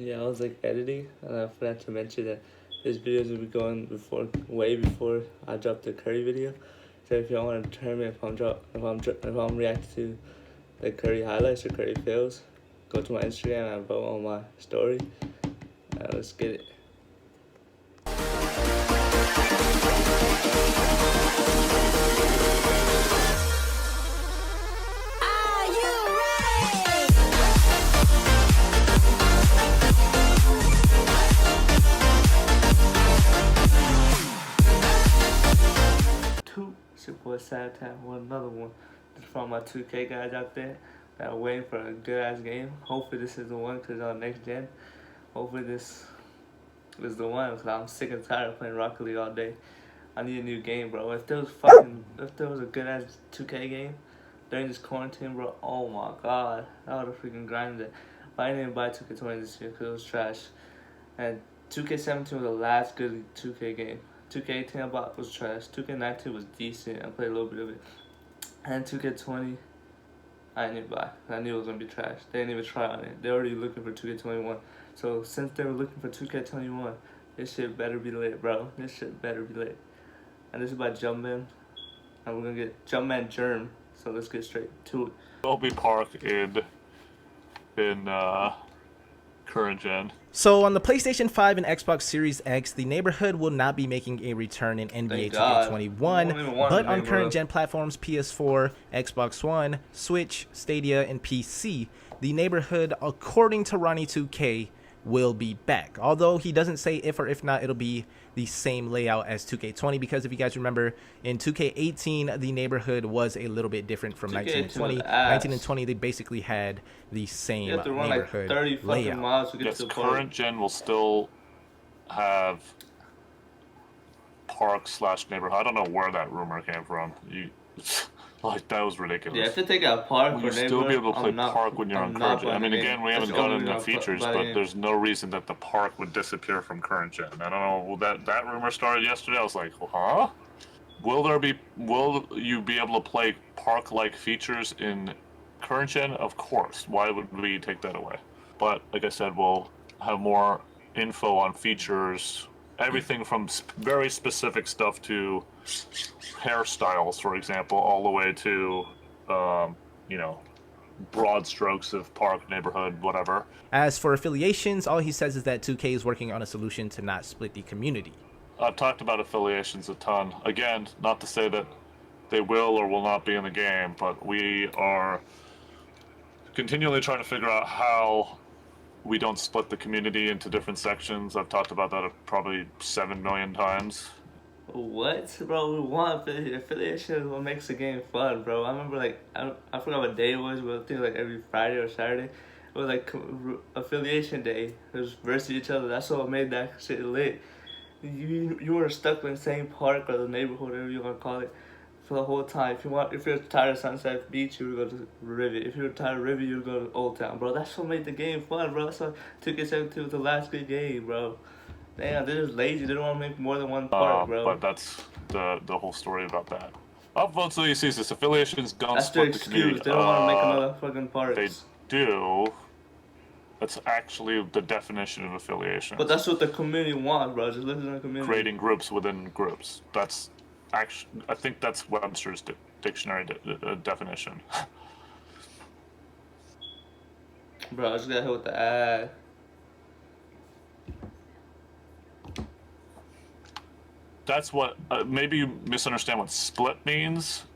Yeah, I was like editing, and I forgot to mention that this videos will be going way before I drop the Curry video. So if y'all want to determine if I'm reacting to the Curry highlights or Curry fails, go to my Instagram and vote on my story. Let's get it. It's your boy Sad Town with another one. This is from my 2K guys out there that are waiting for a good ass game. Hopefully this is the one because on next gen. Hopefully this is the one because I'm sick and tired of playing Rocket League all day. I need a new game, bro. If there was a good ass 2K game during this quarantine, bro, oh my god, I would have freaking grinded it. But I didn't buy 2K20 this year because it was trash. And 2K17 was the last good 2K game. 2K18 I bought was trash. 2K19 was decent. I played a little bit of it. And 2K20, I didn't even buy. I knew it was gonna be trash. They didn't even try on it. They're already looking for 2K21. So since they were looking for 2K21, this shit better be lit, bro. This shit better be lit. And this is by Jumpman. And we're gonna get Jumpman Germ. So let's get straight to it. Dolby Park in current gen. So on the PlayStation 5 and Xbox Series X, the neighborhood will not be making a return in NBA 2K21, but on current gen platforms PS4, Xbox One, Switch, Stadia, and PC, the neighborhood, according to Ronnie 2K, will be back. Although he doesn't say if or if not it'll be the same layout as 2K20, because if you guys remember, in 2K18 the neighborhood was a little bit different from 19 and 20. 19 and 20 they basically had the same neighborhood like 30 layout. miles to get yes, to the current park. gen will still have park/neighborhood. I don't know where that rumor came from. Like, that was ridiculous. Yeah, if they take out park, you'll still be able to play park when you're on current gen. I mean, again, we haven't gone into the features, but there's no reason that the park would disappear from current gen. I don't know. Well, that rumor started yesterday. I was like, huh? Will you be able to play park-like features in current gen? Of course. Why would we take that away? But like I said, we'll have more info on features. Everything from very specific stuff to hairstyles, for example, all the way to, broad strokes of park, neighborhood, whatever. As for affiliations, all he says is that 2K is working on a solution to not split the community. I've talked about affiliations a ton. Again, not to say that they will or will not be in the game, but we are continually trying to figure out how we don't split the community into different sections. I've talked about that probably 7 million times. What, bro? We want affiliation is what makes the game fun, bro. I remember, like, I forgot what day it was, but I think like every Friday or Saturday, it was like affiliation day. It was versus each other. That's what made that shit lit. You were stuck in the same park or the neighborhood, whatever you want to call it, for the whole time. If you're tired of Sunset Beach, you would go to Rivet. If you're tired of Rivet, you would go to Old Town, bro. That's what made the game fun, bro. That's what 2K17 was the last good game, bro. Damn, they're just lazy. They don't want to make more than one park, bro. But that's the whole story about that. Upvote so you see this. Affiliations don't that's split their the community. They don't want to make another fucking park. They do. That's actually the definition of affiliation. But that's what the community wants, bro. Just listen to the community. Creating groups within groups. That's actually, I think that's Webster's dictionary definition. Bro, I just got hit with the ad. That's what, maybe you misunderstand what split means.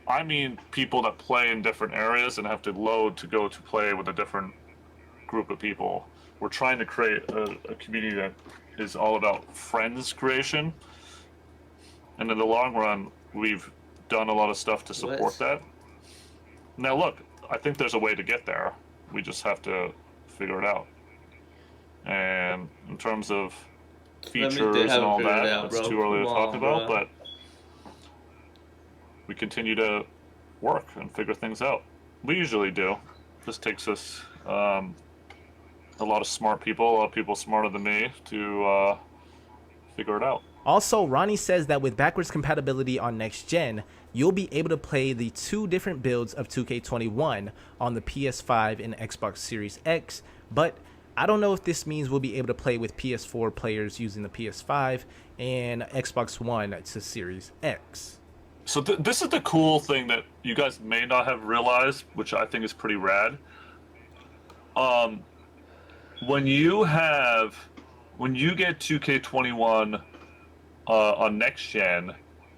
I mean people that play in different areas and have to load to go to play with a different group of people. We're trying to create a community that is all about friends creation. And in the long run, we've done a lot of stuff to support that. Now look, I think there's a way to get there. We just have to figure it out. And in terms of features and all that, it's too early to talk about, but we continue to work and figure things out. We usually do. This takes us a lot of smart people, a lot of people smarter than me, to figure it out. Also, Ronnie says that with backwards compatibility on next gen, you'll be able to play the 2 different builds of 2K21 on the PS5 and Xbox Series X, but I don't know if this means we'll be able to play with PS4 players using the PS5 and Xbox One to Series X. So this is the cool thing that you guys may not have realized, which I think is pretty rad. When you get 2K21 on next gen,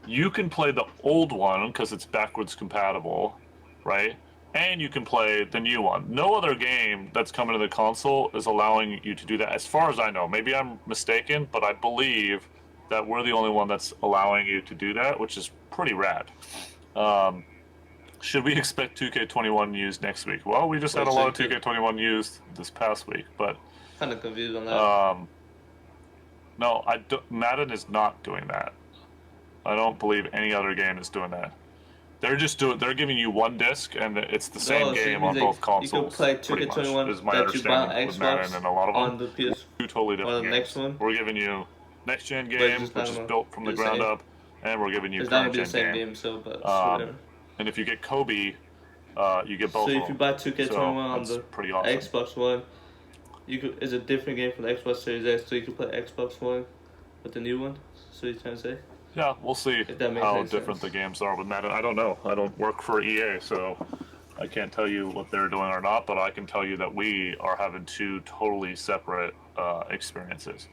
you can play the old one because it's backwards compatible, right? And you can play the new one. No other game that's coming to the console is allowing you to do that, as far as I know. Maybe I'm mistaken, but I believe that we're the only one that's allowing you to do that, which is pretty rad. Should we expect 2K21 used next week? Well, we just had a lot of 2K21 used this past week, but kind of confused on that. No, Madden is not doing that. I don't believe any other game is doing that. They're giving you one disc, and it's the same game on both consoles. You can play 2K21 is my that you buy on with Madden Xbox and a lot of them. on the PS. Two totally different games. Next one. We're giving you next gen game, which is built from the ground up, and we're giving you current gen game. So, but whatever. And if you get Kobe, you get both. So of if you them. buy 2K21 on the pretty awesome. Xbox One, it's a different game from the Xbox Series X, so you can play Xbox One with the new one. So you're trying to say? Yeah, we'll see how different sense. The games are with Madden. I don't know. I don't work for EA, so I can't tell you what they're doing or not, but I can tell you that we are having two totally separate experiences.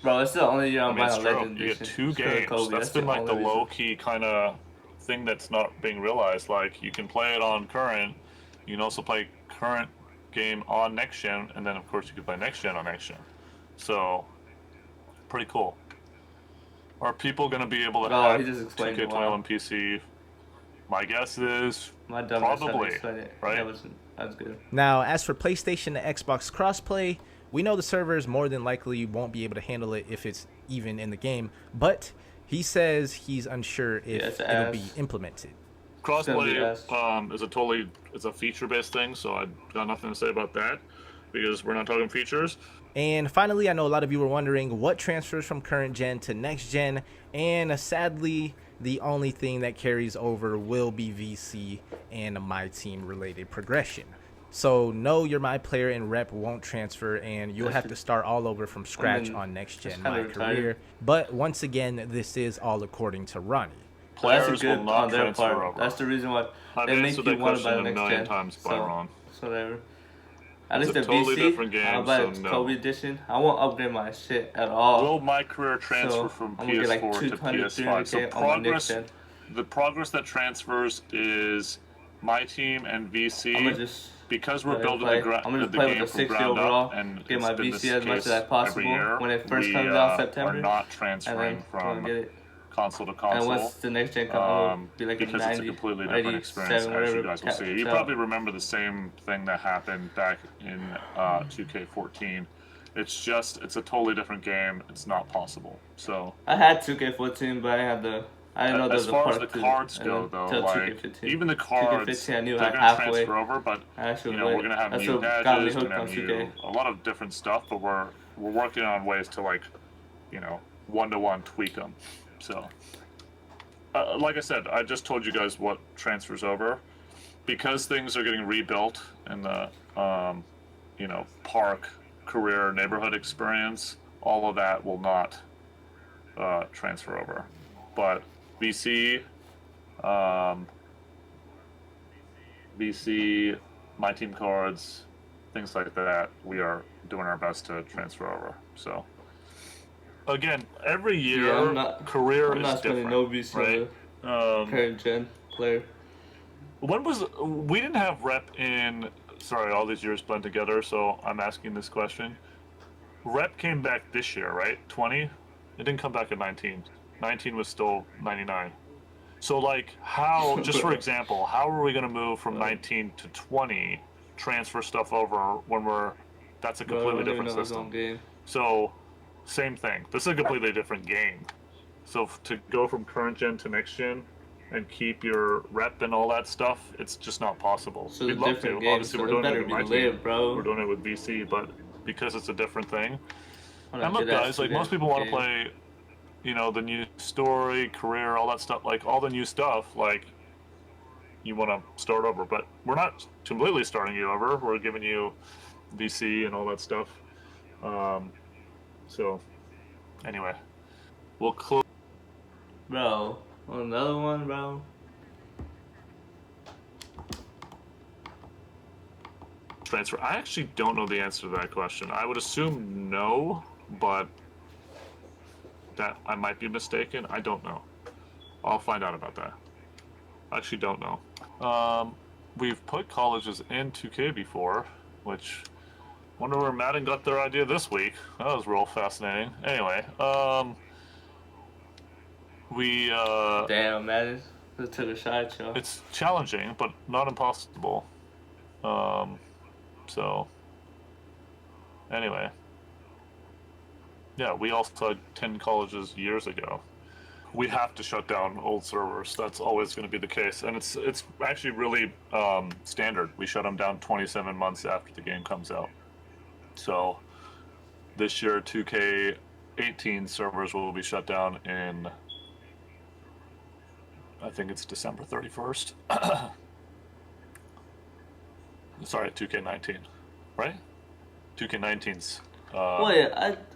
Bro, it's the only year I'm buying a Legend You get Edition. two games. That's been like the low-key kind of thing that's not being realized. Like, you can play it on current. You can also play current game on next gen, and then, of course, you can play next gen on next gen. So, pretty cool. Are people going to be able to have 2K21 PC? My guess is probably, right? That's good. Now, as for PlayStation to Xbox crossplay, we know the servers more than likely won't be able to handle it if it's even in the game, but he says he's unsure if it'll be implemented. Crossplay is a feature-based thing, so I got nothing to say about that because we're not talking features. And finally, I know a lot of you were wondering what transfers from current gen to next gen, and sadly, the only thing that carries over will be VC and my team related progression. So no, your My Player and Rep won't transfer, and you'll have to start all over from scratch on next gen My Career. But once again, this is all according to Ronnie. Players will not transfer over. That's the reason why they make you want to buy the next gen. Times by Ron. So whatever. At least the totally VC, different game, I'll buy the Kobe edition. I won't upgrade my shit at all. Will My Career transfer from PS4 to PS5? So the progress that transfers is My Team and VC. Because we're building the game from ground up and get my VC as much as possible when it first comes out September. We're not transferring from console to console. And once the next gen comes, be like because 90, it's a completely different experience, as you guys will see. You probably remember the same thing that happened back in 2K14. It's a totally different game. It's not possible. So I had 2K14, but I didn't know there was as far as the cards go, though, like even the cards, I knew they're gonna transfer over, but we're gonna have new badges, we're gonna have a lot of different stuff. But we're working on ways to one-to-one tweak them. So, like I said, I just told you guys what transfers over, because things are getting rebuilt in the park, career, neighborhood experience. All of that will not transfer over, but VC, My Team cards, things like that, we are doing our best to transfer over. So, again, every year, career is different, no VC right? Current gen player. We didn't have rep in, all these years blend together, so I'm asking this question. Rep came back this year, right? 20? It didn't come back in 19. 19 was still 99. So, how, just for example, how are we going to move from 19 to 20, transfer stuff over when that's a completely different system? So, same thing. This is a completely different game. So, to go from current gen to next gen and keep your rep and all that stuff, it's just not possible. So we'd love to. Obviously, we're doing it with my team. Bro. We're doing it with VC, but because it's a different thing. And look, guys, most people want to play, the new story, career, all that stuff, all the new stuff, you want to start over. But we're not completely starting you over. We're giving you VC and all that stuff. So, anyway, we'll close. Bro, another one, bro. Transfer. I actually don't know the answer to that question. I would assume no, but that I might be mistaken. I don't know. I'll find out about that. I actually don't know. We've put colleges in 2K before, which wonder where Madden got their idea this week. That was real fascinating. Anyway, we Damn, Madden. Just took a shot, yo. it's challenging, but not impossible. So anyway, yeah, we also had 10 colleges years ago. We have to shut down old servers. That's always going to be the case, and it's actually really standard. We shut them down 27 months after the game comes out. So this year, 2K18 servers will be shut down in, I think it's December 31st. Sorry, 2K19, right? 2K19's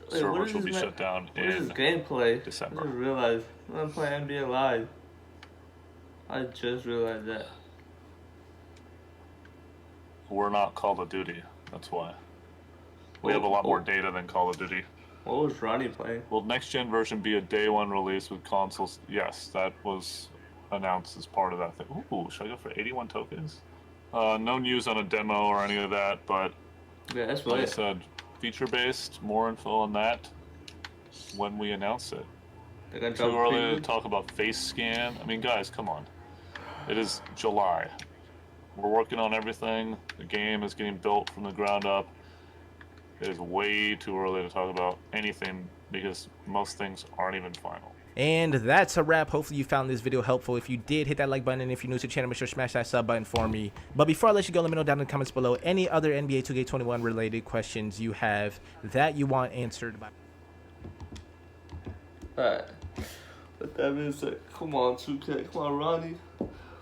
servers will be shut down in what is this gameplay? December. I just realized I'm playing NBA Live. I just realized that. We're not Call of Duty. That's why. We have a lot more data than Call of Duty. What was Ronnie playing? Will next gen version be a day one release with consoles? Yes, that was announced as part of that thing. Ooh, should I go for 81 tokens? No news on a demo or any of that, but Yeah, that's like I lit. said, feature-based, more info on that when we announce it. They got Too drop early to preview? talk about face scan. I mean, guys, come on. It is July. We're working on everything. The game is getting built from the ground up. It is way too early to talk about anything because most things aren't even final. And that's a wrap. Hopefully you found this video helpful. If you did, hit that like button, and if you're new to the channel, make sure to smash that sub button for me. But before I let you go, let me know down in the comments below any other NBA 2K21 related questions you have that you want answered by. Alright. But that means that, come on, 2K. Come on, Ronnie.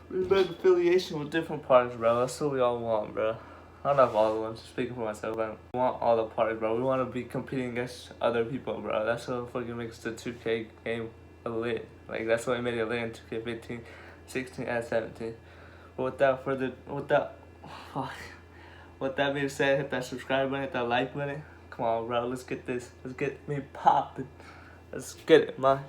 We make affiliation with different parties, bro. That's what we all want, bro. I don't know if all of them, speaking for myself, but we want all the parties, bro. We want to be competing against other people, bro. That's what fucking makes the 2K game lit. Like, that's what made it lit in 2K15, 16, and 17. But with that being said, hit that subscribe button, hit that like button. Come on, bro. Let's get me popping. Let's get it, man.